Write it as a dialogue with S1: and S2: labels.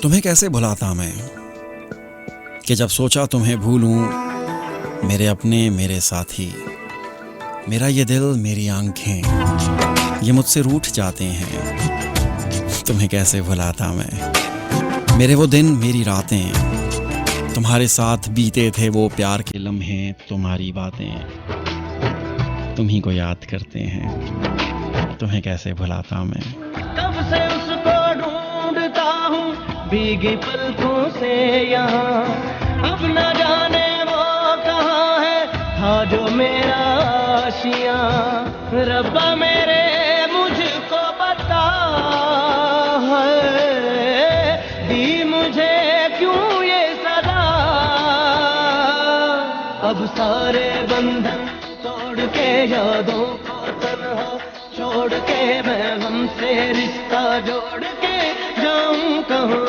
S1: तुम्हें कैसे भुलाता मैं कि जब सोचा तुम्हें भूलूं, मेरे अपने मेरे साथी, मेरा ये दिल मेरी आंखें ये मुझसे रूठ जाते हैं। तुम्हें कैसे भुलाता मैं, मेरे वो दिन मेरी रातें, तुम्हारे साथ बीते थे वो प्यार के लम्हे, तुम्हारी बातें तुम्ही को याद करते हैं। तुम्हें कैसे भुलाता मैं।
S2: कब से उसको ढूंढता हूँ भीगी पलकों से यहाँ, अब न जाने वो कहाँ है, था जो मेरा आशियाँ। रब्बा मेरे मुझको बता है, दी मुझे क्यों ये सदा। अब सारे बंधन तोड़ के यादों को तन्हा छोड़ के मैं हमसे रिश्ता जोड़ के जाऊं कहूँ।